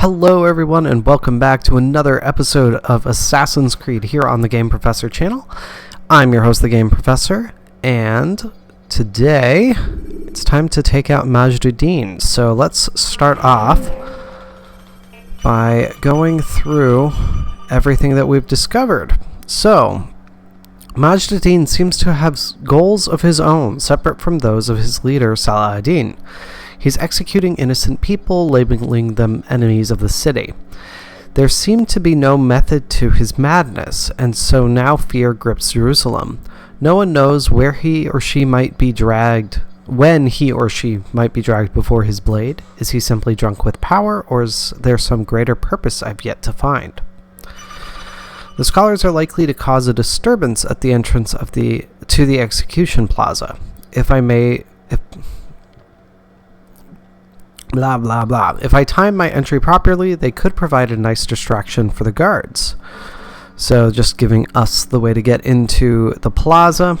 Hello everyone and welcome back to another episode of Assassin's Creed here on the Game Professor channel. I'm your host, the Game Professor, and today it's time to take out Majd Addin. So let's start off by going through everything that we've discovered. So, Majd Addin seems to have goals of his own, separate from those of his leader, Salah ad-Din. He's executing innocent people, labeling them enemies of the city. There seemed to be no method to his madness, and so now fear grips Jerusalem. No one knows where he or she might be dragged, when he or she might be dragged before his blade. Is he simply drunk with power, or is there some greater purpose I've yet to find? The scholars are likely to cause a disturbance at the entrance of to the execution plaza. If I time my entry properly, they could provide a nice distraction for the guards. So just giving us the way to get into the plaza.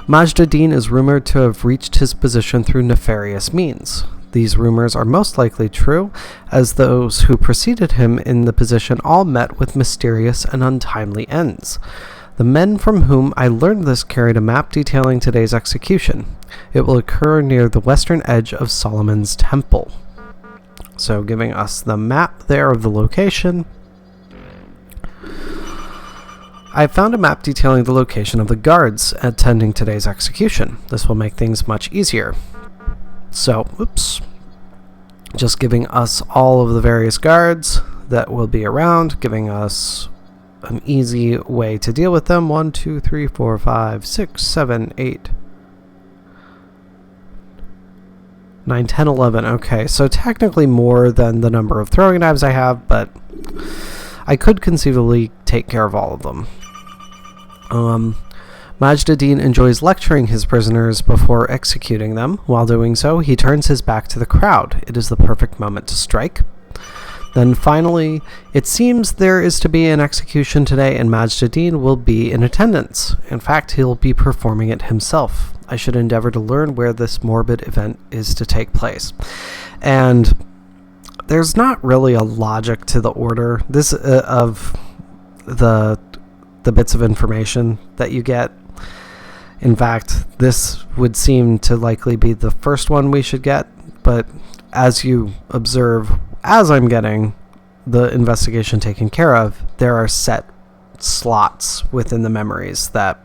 Majd Addin is rumored to have reached his position through nefarious means. These rumors are most likely true, as those who preceded him in the position all met with mysterious and untimely ends. The men from whom I learned this carried a map detailing today's execution. It will occur near the western edge of Solomon's Temple. So giving us the map there of the location. I found a map detailing the location of the guards attending today's execution. This will make things much easier. So, just giving us all of the various guards that will be around, giving us an easy way to deal with them. 1, 2, 3, 4, 5, 6, 7, 8, 9, 10, 11. Okay, so technically more than the number of throwing knives I have, but I could conceivably take care of all of them. Majd Addin enjoys lecturing his prisoners before executing them. While doing so, he turns his back to the crowd. It is the perfect moment to strike. Then finally, it seems there is to be an execution today and Majd Addin will be in attendance. In fact, he'll be performing it himself. I should endeavor to learn where this morbid event is to take place. And there's not really a logic to the order of the bits of information that you get. In fact, this would seem to likely be the first one we should get, but as you observe, as I'm getting the investigation taken care of, there are set slots within the memories that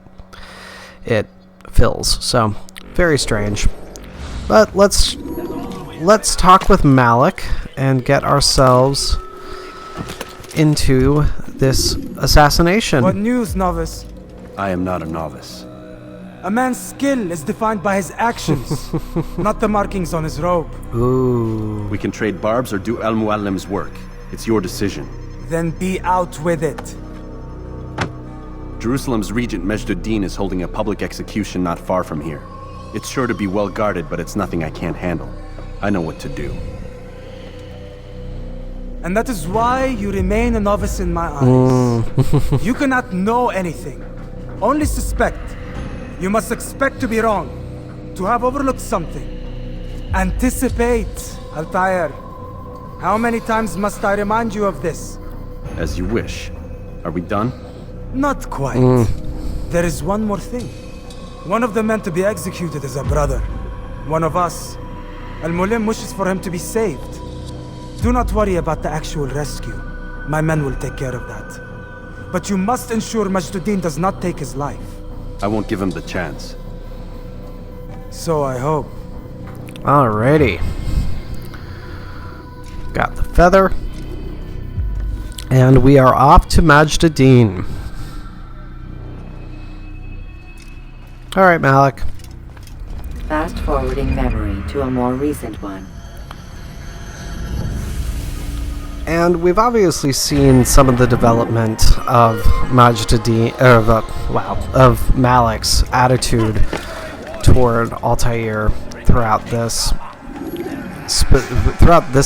it fills. So, very strange. But let's talk with Malik and get ourselves into this assassination. What news, novice? I am not a novice. A man's skill is defined by his actions, not the markings on his robe. Ooh. We can trade barbs or do Al-Muallim's work. It's your decision. Then be out with it. Jerusalem's regent Majd Addin is holding a public execution not far from here. It's sure to be well guarded, but it's nothing I can't handle. I know what to do. And that is why you remain a novice in my eyes. You cannot know anything, only suspect. You must expect to be wrong, to have overlooked something. Anticipate, Altair. How many times must I remind you of this? As you wish. Are we done? Not quite. There is one more thing. One of the men to be executed is a brother. One of us. Al-Mulim wishes for him to be saved. Do not worry about the actual rescue. My men will take care of that. But you must ensure Majd Addin does not take his life. I won't give him the chance. So I hope. Alrighty. Got the feather. And we are off to Majd Addin. Alright, Malik. Fast forwarding memory to a more recent one. And we've obviously seen some of the development of Majd Addin, of Malik's attitude toward Altair throughout this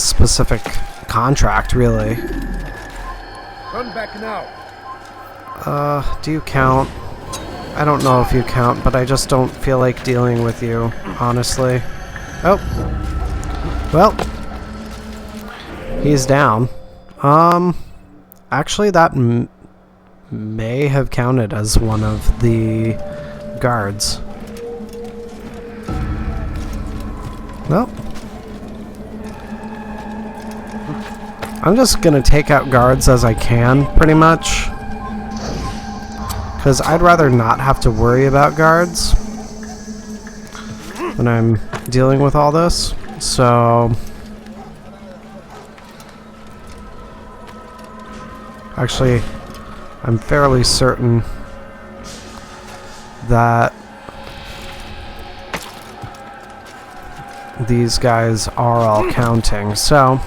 specific contract, really. Run back now. Do you count? I don't know if you count, but I just don't feel like dealing with you, honestly. Oh. Well, He's down. Actually, that may have counted as one of the guards. Well, I'm just gonna take out guards as I can, pretty much. Because I'd rather not have to worry about guards when I'm dealing with all this. So... actually, I'm fairly certain that these guys are all counting, so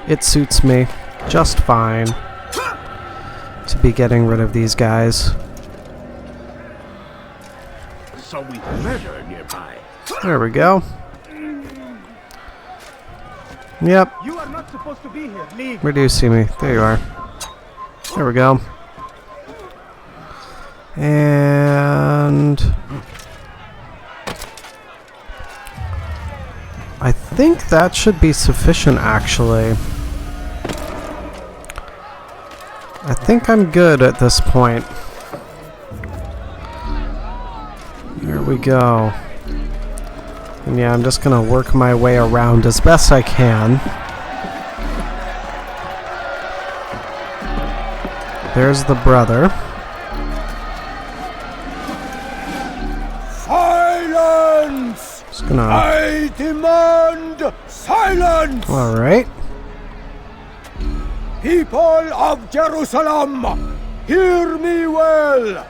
it suits me just fine to be getting rid of these guys. So we murder nearby. There we go. Yep. You are not supposed to be here. Leave. Where do you see me? There you are. There we go. And I think that should be sufficient, actually. I think I'm good at this point. Here we go. And yeah, I'm just gonna work my way around as best I can. There's the brother. Silence! Just gonna... I demand silence! Alright. People of Jerusalem, hear me well.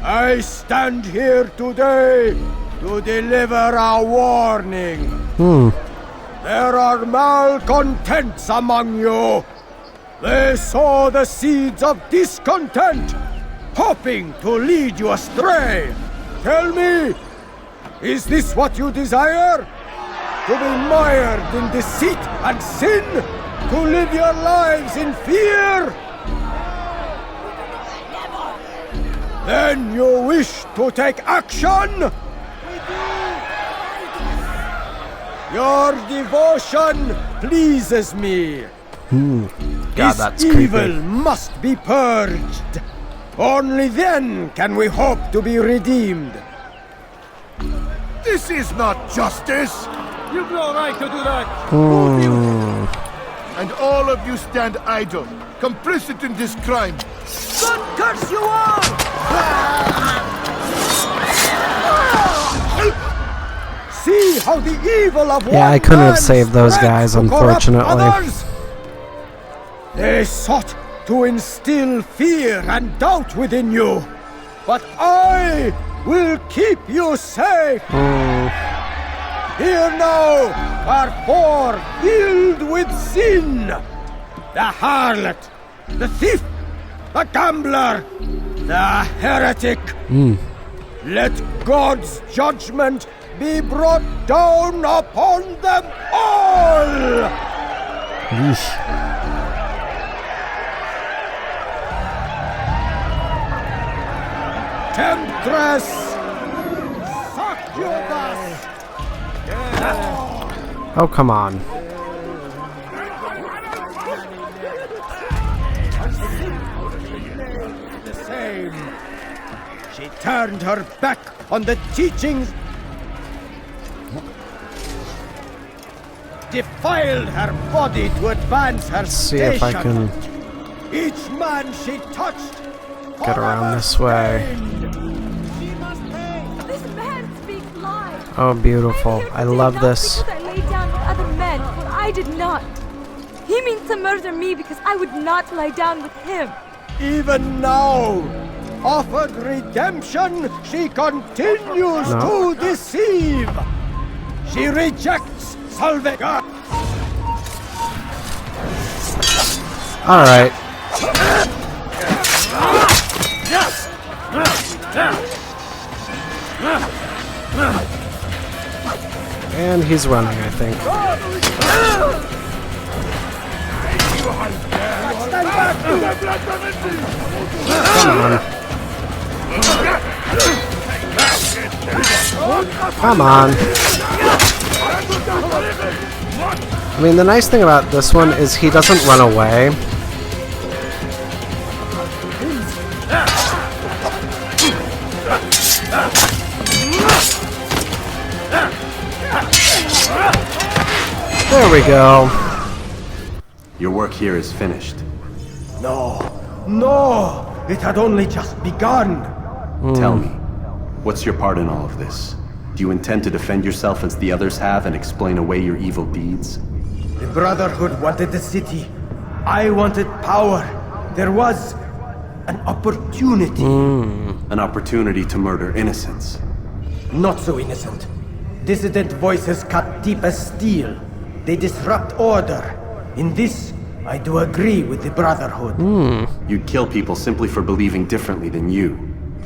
I stand here today to deliver a warning. There are malcontents among you. They sow the seeds of discontent, hoping to lead you astray. Tell me, is this what you desire? To be mired in deceit and sin? To live your lives in fear? Then you wish to take action? Your devotion pleases me. God, that's creepy. Evil must be purged. Only then can we hope to be redeemed. This is not justice. You've no right to do that. And all of you stand idle, complicit in this crime. God curse you all! See how the evil of Yeah, I one couldn't have man saved those spreads guys, to corrupt unfortunately. others. They sought to instill fear and doubt within you, but I will keep you safe. Here now are four filled with sin: the harlot, the thief, the gambler, the heretic. Let God's judgment be brought down upon them all! Temptress! Succubus! Oh, come on. The same. She turned her back on the teachings, defiled her body to advance her See if I can Each man she touched get around this way. This man speaks lies. Oh, beautiful. I love this. Because I laid down with other men, but I did not. He means to murder me because I would not lie down with him. Even now, offered redemption, she continues to deceive. She rejects salvation. All right. And he's running, I think. Come on. Come on. I mean, the nice thing about this one is he doesn't run away. There we go. Your work here is finished. No, no! It had only just begun! Tell me, what's your part in all of this? Do you intend to defend yourself as the others have and explain away your evil deeds? The Brotherhood wanted the city. I wanted power. There was an opportunity. An opportunity to murder innocents. Not so innocent. Dissident voices cut deep as steel. They disrupt order. In this, I do agree with the Brotherhood. You'd kill people simply for believing differently than you.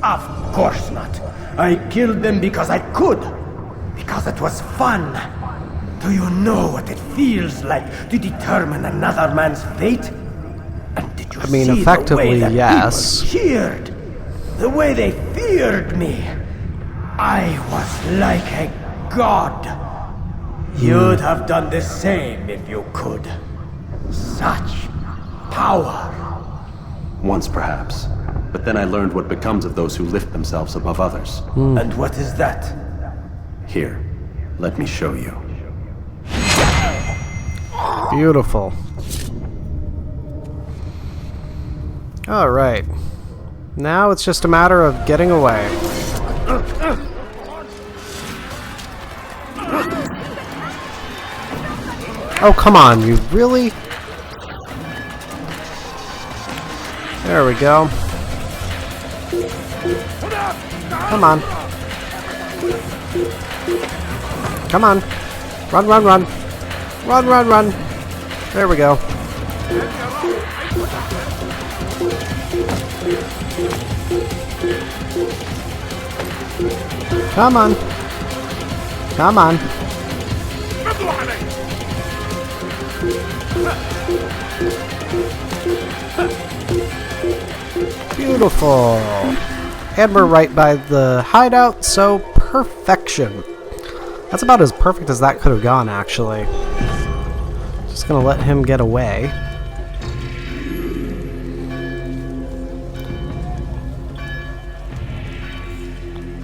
Of course not. I killed them because I could. Because it was fun. Do you know what it feels like to determine another man's fate? And did you I mean, see effectively, the way that yes. people cheered? The way they feared me. I was like a god. You'd have done the same if you could. Such power. Once perhaps. But then I learned what becomes of those who lift themselves above others. And what is that? Here, let me show you. Beautiful. Alright. Now it's just a matter of getting away. Oh, come on, you really? There we go. Come on. Come on. Run, run, run. Run, run, run. There we go. Come on. Come on. Beautiful. And we're right by the hideout, so perfection. That's about as perfect as that could have gone, actually. Just gonna let him get away.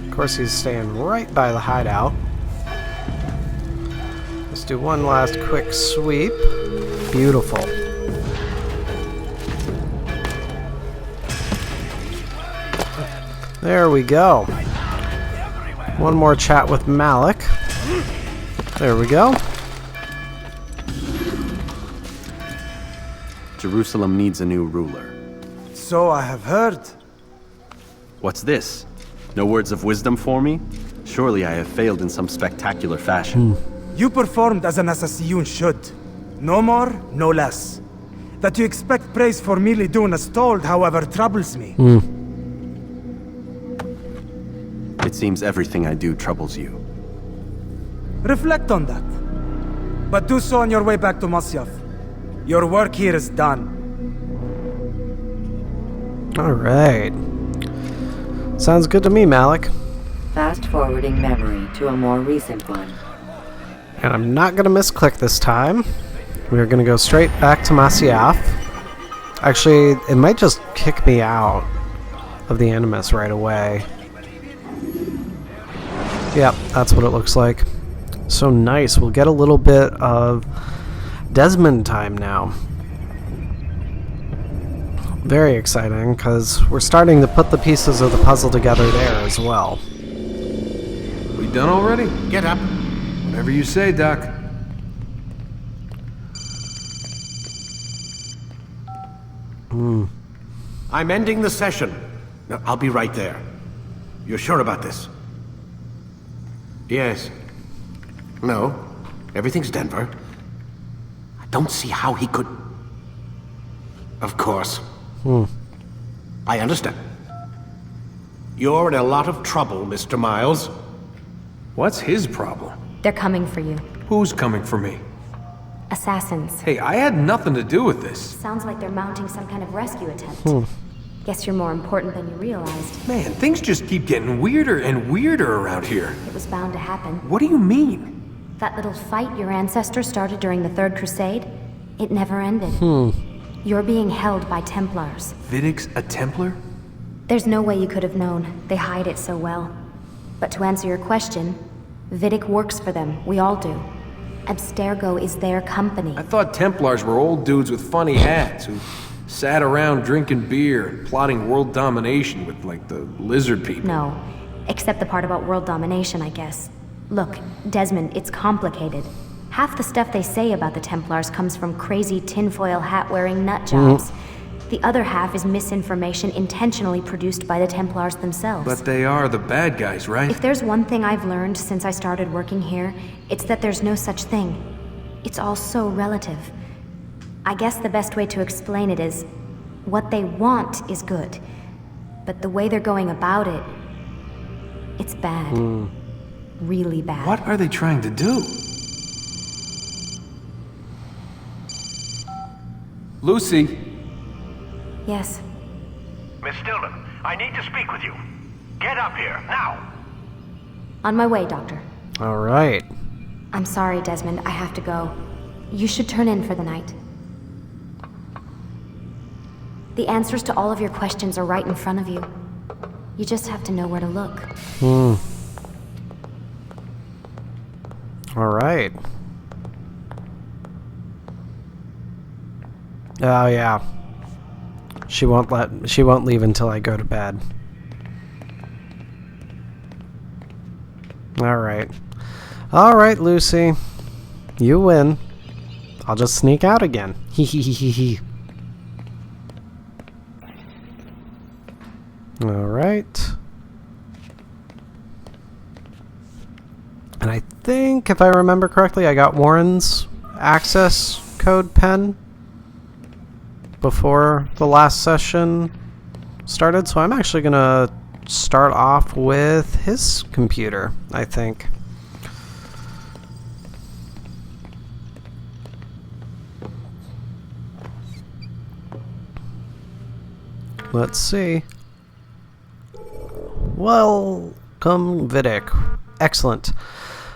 Of course, he's staying right by the hideout. Let's do one last quick sweep. Beautiful. There we go. One more chat with Malik. There we go. Jerusalem needs a new ruler. So I have heard. What's this? No words of wisdom for me? Surely I have failed in some spectacular fashion. You performed as an assassin should. No more, no less. That you expect praise for merely doing as told, however, troubles me. It seems everything I do troubles you. Reflect on that. But do so on your way back to Masyaf. Your work here is done. Alright. Sounds good to me, Malik. Fast forwarding memory to a more recent one. And I'm not going to misclick this time. We're going to go straight back to Masyaf. Actually, it might just kick me out of the animus right away. Yep, that's what it looks like. So nice. We'll get a little bit of Desmond time now. Very exciting, because we're starting to put the pieces of the puzzle together there as well. We done already? Get up. Whatever you say, Doc. I'm ending the session. No, I'll be right there. You're sure about this? Yes. No. Everything's Denver. I don't see how he could... Of course. I understand. You're in a lot of trouble, Mr. Miles. What's his problem? They're coming for you. Who's coming for me? Assassins. Hey, I had nothing to do with this. Sounds like they're mounting some kind of rescue attempt. Guess you're more important than you realized. Man, things just keep getting weirder and weirder around here. It was bound to happen. What do you mean? That little fight your ancestors started during the Third Crusade, it never ended. You're being held by Templars. Vidic's a Templar? There's no way you could have known. They hide it so well. But to answer your question, Vidic works for them. We all do. Abstergo is their company. I thought Templars were old dudes with funny hats who sat around drinking beer and plotting world domination with, like, the lizard people. No, except the part about world domination, I guess. Look, Desmond, it's complicated. Half the stuff they say about the Templars comes from crazy tinfoil hat-wearing nut jobs. The other half is misinformation intentionally produced by the Templars themselves. But they are the bad guys, right? If there's one thing I've learned since I started working here, it's that there's no such thing. It's all so relative. I guess the best way to explain it is, what they want is good, but the way they're going about it, it's bad. Really bad. What are they trying to do? Lucy? Yes. Miss Stillman, I need to speak with you. Get up here, now! On my way, Doctor. All right. I'm sorry, Desmond, I have to go. You should turn in for the night. The answers to all of your questions are right in front of you. You just have to know where to look. All right. Oh yeah. She won't leave until I go to bed. All right. All right, Lucy. You win. I'll just sneak out again. Hee hee hee hee hee. All right. And I think, if I remember correctly, I got Warren's access code pen before the last session started, so I'm actually going to start off with his computer, I think. Let's see. Welcome, Vidic. Excellent.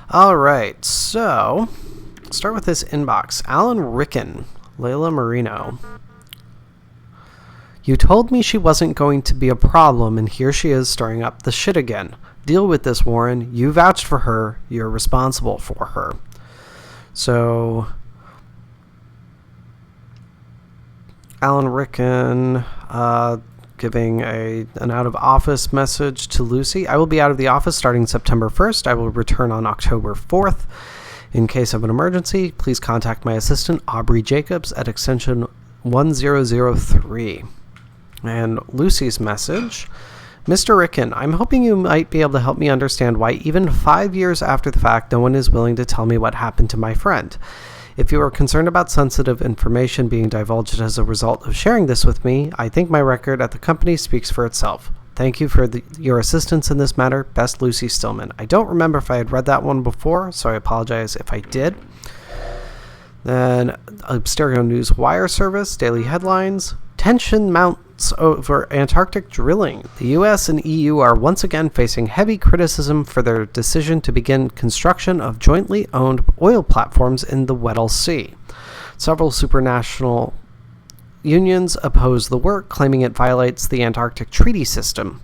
Alright, so start with this inbox. Alan Ricken, Layla Marino. You told me she wasn't going to be a problem, and here she is stirring up the shit again. Deal with this, Warren. You vouched for her. You're responsible for her. So, Alan Ricken giving an out-of-office message to Lucy. I will be out of the office starting September 1st. I will return on October 4th. In case of an emergency, please contact my assistant, Aubrey Jacobs, at extension 1003. And Lucy's message. Mr. Ricken, I'm hoping you might be able to help me understand why even 5 years after the fact, no one is willing to tell me what happened to my friend. If you are concerned about sensitive information being divulged as a result of sharing this with me, I think my record at the company speaks for itself. Thank you for your assistance in this matter. Best, Lucy Stillman. I don't remember if I had read that one before, so I apologize if I did. Then, Abstergo News Wire Service, daily headlines. Tension mounts over Antarctic drilling. The US and EU are once again facing heavy criticism for their decision to begin construction of jointly owned oil platforms in the Weddell Sea. Several supranational unions oppose the work, claiming it violates the Antarctic Treaty System.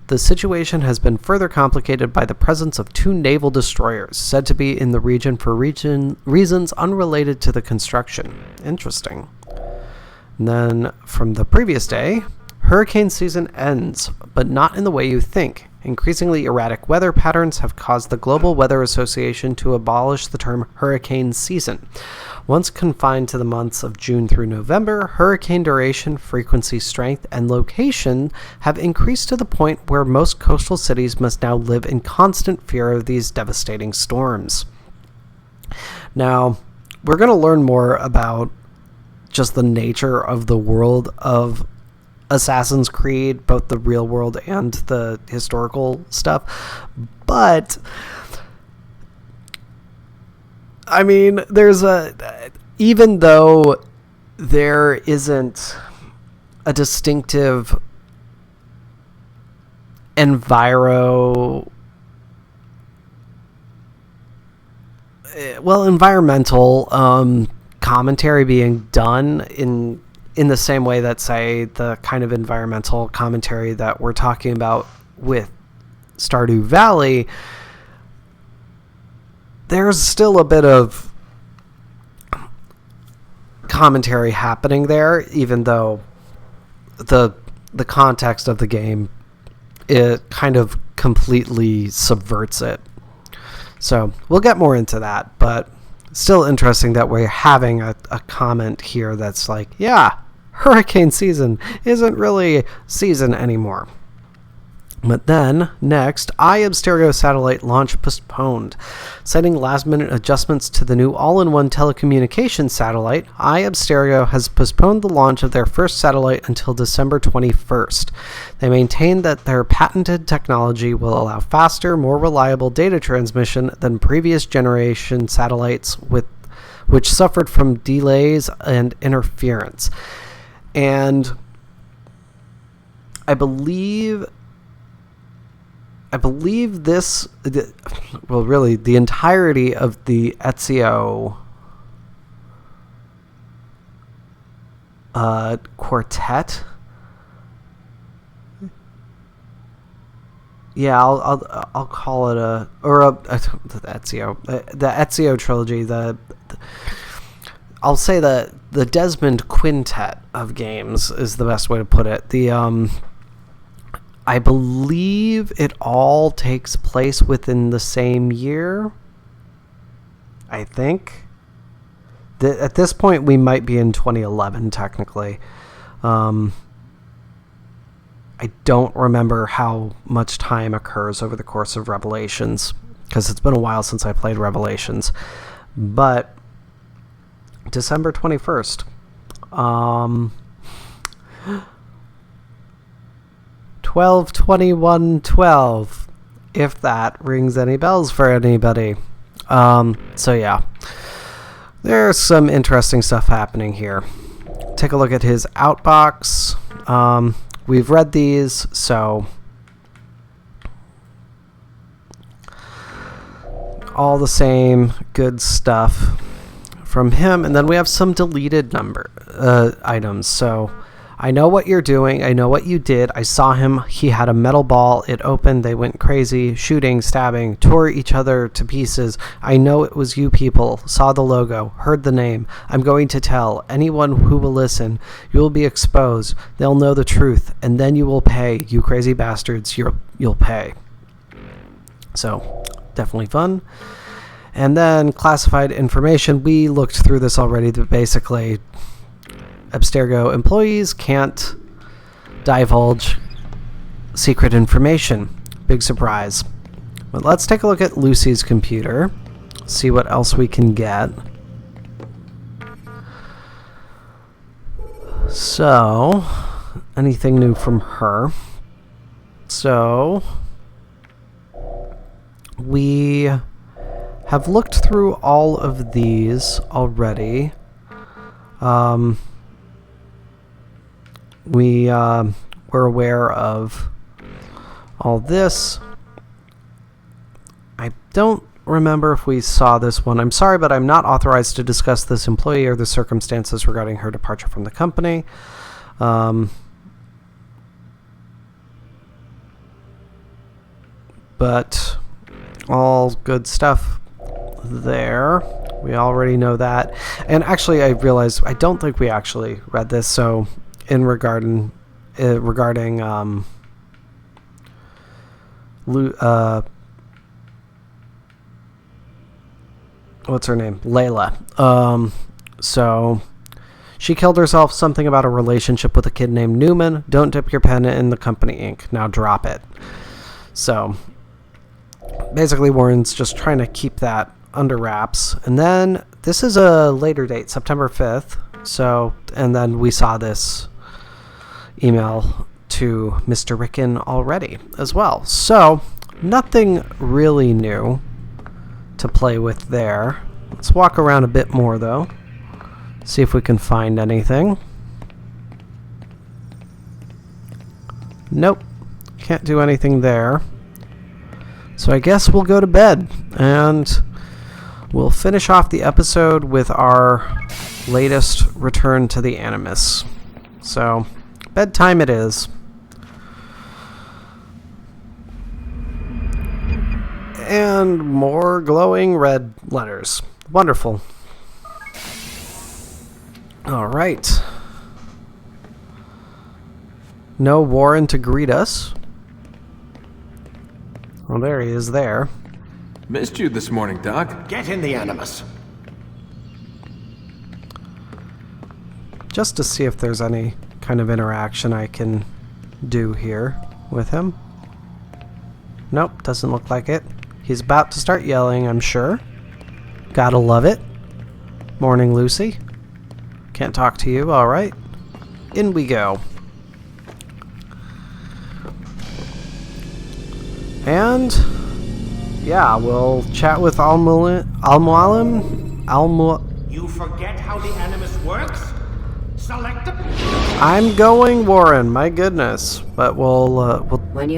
The situation has been further complicated by the presence of 2 naval destroyers, said to be in the region for reasons unrelated to the construction. Interesting. And then, from the previous day, hurricane season ends, but not in the way you think. Increasingly erratic weather patterns have caused the Global Weather Association to abolish the term hurricane season. Once confined to the months of June through November, hurricane duration, frequency, strength, and location have increased to the point where most coastal cities must now live in constant fear of these devastating storms. Now, we're going to learn more about just the nature of the world of Assassin's Creed, both the real world and the historical stuff. But I mean, even though there isn't a distinctive environmental commentary being done in the same way that, say, the kind of environmental commentary that we're talking about with Stardew Valley, there's still a bit of commentary happening there, even though the context of the game, it kind of completely subverts it. So we'll get more into that, but still interesting that we're having a comment here that's like, yeah, hurricane season isn't really season anymore. But then, next, Abstergo satellite launch postponed. Citing last-minute adjustments to the new all-in-one telecommunications satellite, Abstergo has postponed the launch of their first satellite until December 21st. They maintain that their patented technology will allow faster, more reliable data transmission than previous generation satellites which suffered from delays and interference. And I believe this, well, really, the entirety of the Ezio quartet. Yeah, I'll call it the Ezio trilogy. I'll say the Desmond quintet of games is the best way to put it. I believe it all takes place within the same year. I think. At this point, we might be in 2011, technically. I don't remember how much time occurs over the course of Revelations, because it's been a while since I played Revelations. But December 21st. 12/21/12, if that rings any bells for anybody. So yeah, there's some interesting stuff happening here. Take a look at his outbox. We've read these, so all the same good stuff from him. And then we have some deleted items. So I know what you're doing. I know what you did. I saw him. He had a metal ball. It opened. They went crazy, shooting, stabbing, tore each other to pieces. I know it was you people. Saw the logo, heard the name. I'm going to tell anyone who will listen. You will be exposed. They'll know the truth, and then you will pay. You crazy bastards. You'll pay. So, definitely fun. And then classified information. We looked through this already, but basically, Abstergo employees can't divulge secret information. Big surprise. But let's take a look at Lucy's computer. See what else we can get. So, anything new from her? So, we have looked through all of these already. We were aware of all this. I don't remember if we saw this one. I'm sorry, but I'm not authorized to discuss this employee or the circumstances regarding her departure from the company. But all good stuff there. We already know that. And actually, I realized I don't think we actually read this, so regarding what's her name? Layla. So she killed herself. Something about a relationship with a kid named Newman. Don't dip your pen in the company ink. Now drop it. So basically, Warren's just trying to keep that under wraps. And then this is a later date, September 5th. So, and then we saw this email to Mr. Rickon already as well. So, nothing really new to play with there. Let's walk around a bit more, though. See if we can find anything. Nope. Can't do anything there. So I guess we'll go to bed. And we'll finish off the episode with our latest return to the animus. So, bedtime it is. And more glowing red letters. Wonderful. Alright. No Warren to greet us. Well, there he is there. Missed you this morning, Doc. Get in the animus. Just to see if there's any kind of interaction I can do here with him. Nope, doesn't look like it. He's about to start yelling, I'm sure. Gotta love it. Morning, Lucy. Can't talk to you, alright. In we go. And yeah, we'll chat with Al-Mualim. You forget how the animus works? Select a... I'm going Warren, my goodness. But we'll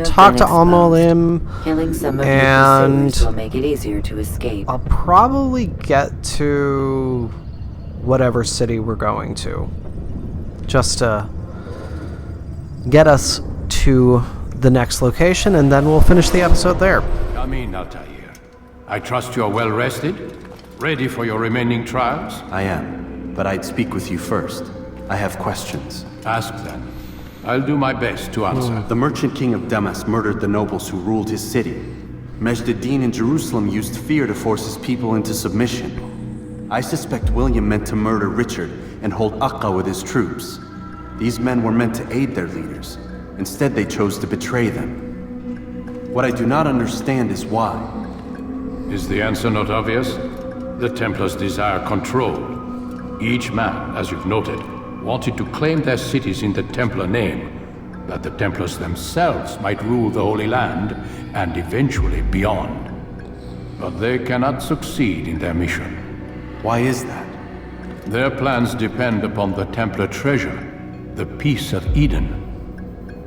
talk to Al-Mualim, killing some of and your pursuers will make it easier to escape. I'll probably get to whatever city we're going to, just to get us to the next location, and then we'll finish the episode there. Come in, Altair. I trust you are well rested, ready for your remaining trials? I am, but I'd speak with you first. I have questions. Ask then. I'll do my best to answer. The merchant king of Damas murdered the nobles who ruled his city. Majd Addin in Jerusalem used fear to force his people into submission. I suspect William meant to murder Richard and hold Akka with his troops. These men were meant to aid their leaders. Instead, they chose to betray them. What I do not understand is why. Is the answer not obvious? The Templars desire control. Each man, as you've noted, wanted to claim their cities in the Templar name, that the Templars themselves might rule the Holy Land and eventually beyond. But they cannot succeed in their mission. Why is that? Their plans depend upon the Templar treasure, the Peace of Eden.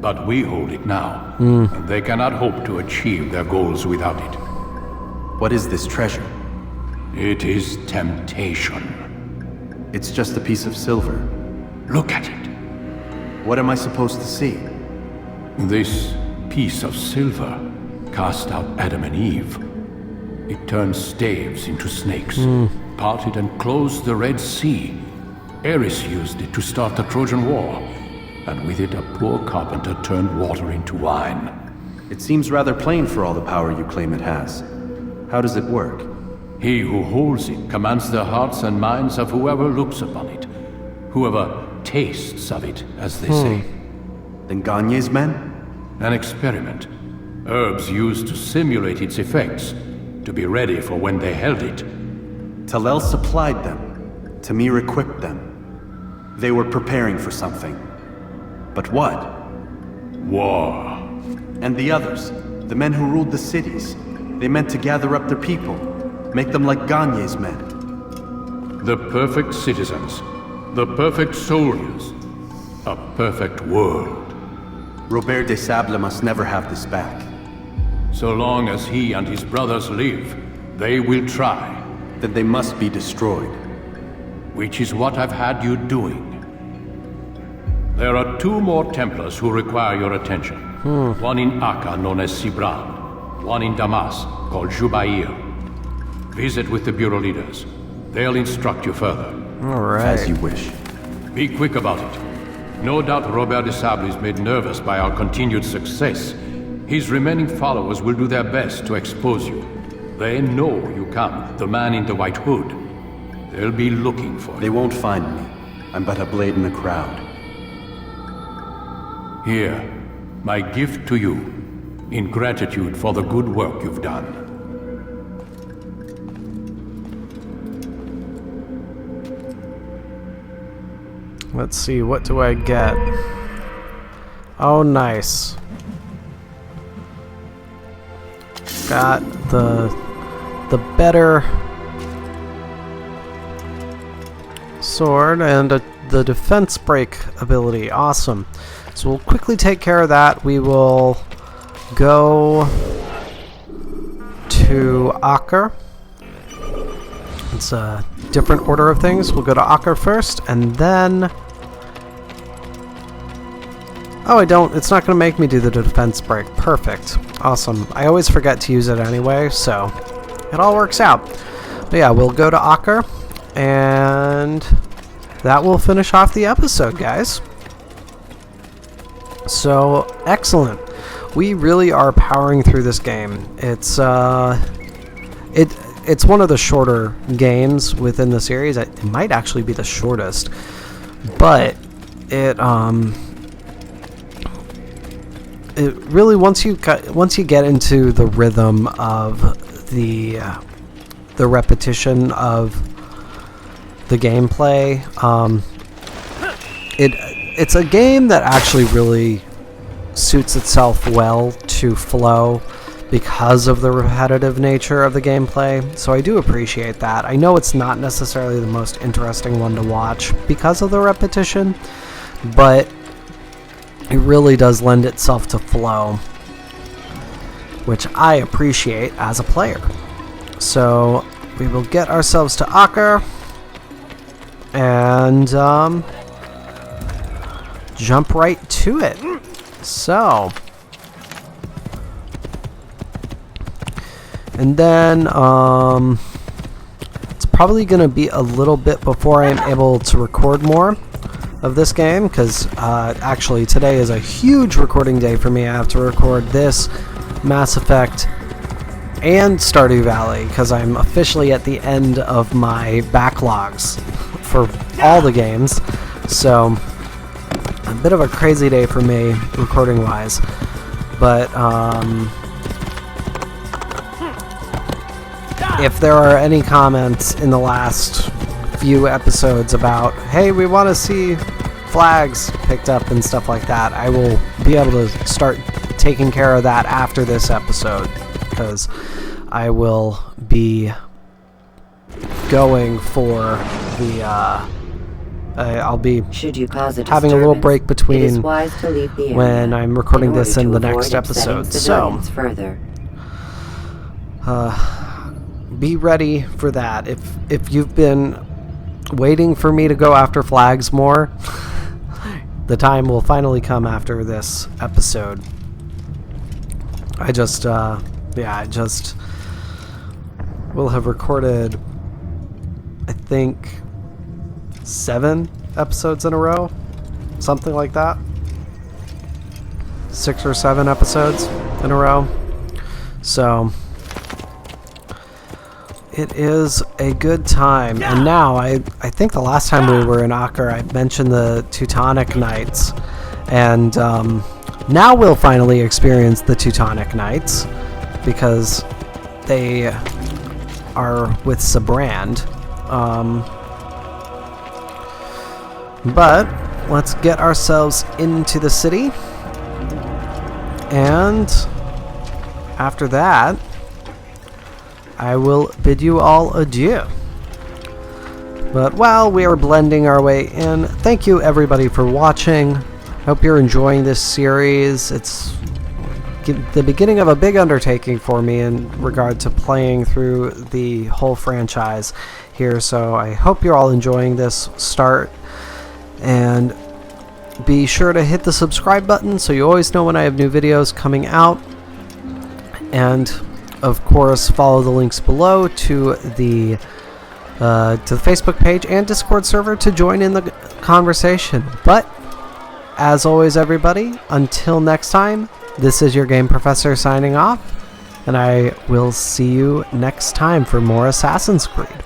But we hold it now, and they cannot hope to achieve their goals without it. What is this treasure? It is temptation. It's just a piece of silver. Look at it. What am I supposed to see? This piece of silver cast out Adam and Eve. It turned staves into snakes, parted and closed the Red Sea. Ares used it to start the Trojan War, and with it a poor carpenter turned water into wine. It seems rather plain for all the power you claim it has. How does it work? He who holds it commands the hearts and minds of whoever looks upon it, whoever tastes of it, as they say. Then Gagne's men? An experiment. Herbs used to simulate its effects, to be ready for when they held it. Talel supplied them. Tamir equipped them. They were preparing for something. But what? War. And the others, the men who ruled the cities, they meant to gather up their people, make them like Gagne's men. The perfect citizens, the perfect soldiers, a perfect world. Robert de Sable must never have this back. So long as he and his brothers live, they will try. Then they must be destroyed. Which is what I've had you doing. There are 2 more Templars who require your attention. One in Akka, known as Sibran. One in Damas, called Jubair. Visit with the Bureau leaders. They'll instruct you further. Alright. As you wish. Be quick about it. No doubt Robert de Sable is made nervous by our continued success. His remaining followers will do their best to expose you. They know you come, the man in the white hood. They'll be looking for you. They won't find me. I'm but a blade in the crowd. Here, my gift to you, in gratitude for the good work you've done. Let's see, what do I get? Oh, nice. Got the better sword and the defense break ability. Awesome. So we'll quickly take care of that. We will go to Aker It's a different order of things. We'll go to Acre first, and then... Oh, I don't. It's not going to make me do the defense break. Perfect. Awesome. I always forget to use it anyway, so it all works out. But yeah, we'll go to Acre, and that will finish off the episode, guys. So, excellent. We really are powering through this game. It's it's one of the shorter games within the series. It might actually be the shortest, but it really once you get into the rhythm of the repetition of the gameplay, it's a game that actually really suits itself well to flow because of the repetitive nature of the gameplay, so I do appreciate that. I know it's not necessarily the most interesting one to watch because of the repetition, but it really does lend itself to flow, which I appreciate as a player. So we will get ourselves to Acre and jump right to it. So, and then it's probably going to be a little bit before I'm able to record more of this game, because actually today is a huge recording day for me. I have to record this, Mass Effect, and Stardew Valley, because I'm officially at the end of my backlogs for all the games. So a bit of a crazy day for me recording wise, but if there are any comments in the last few episodes about, hey, we want to see flags picked up and stuff like that, I will be able to start taking care of that after this episode, because I will be going for the I'll be having a little break between when I'm recording this and the next episode, so be ready for that. If you've been waiting for me to go after flags more, the time will finally come after this episode. I just will have recorded, I think, 7 episodes in a row, something like that. 6 or 7 episodes in a row. So it is a good time. And now I think the last time we were in Acre, I mentioned the Teutonic Knights, and now we'll finally experience the Teutonic Knights because they are with Sabrand. But let's get ourselves into the city, and after that I will bid you all adieu. But while we are blending our way in, thank you everybody for watching. Hope you're enjoying this series. It's the beginning of a big undertaking for me in regard to playing through the whole franchise here, so I hope you're all enjoying this start. And be sure to hit the subscribe button so you always know when I have new videos coming out. And of course, follow the links below to the Facebook page and Discord server to join in the conversation. But as always, everybody, until next time, this is your Game Professor signing off, and I will see you next time for more Assassin's Creed.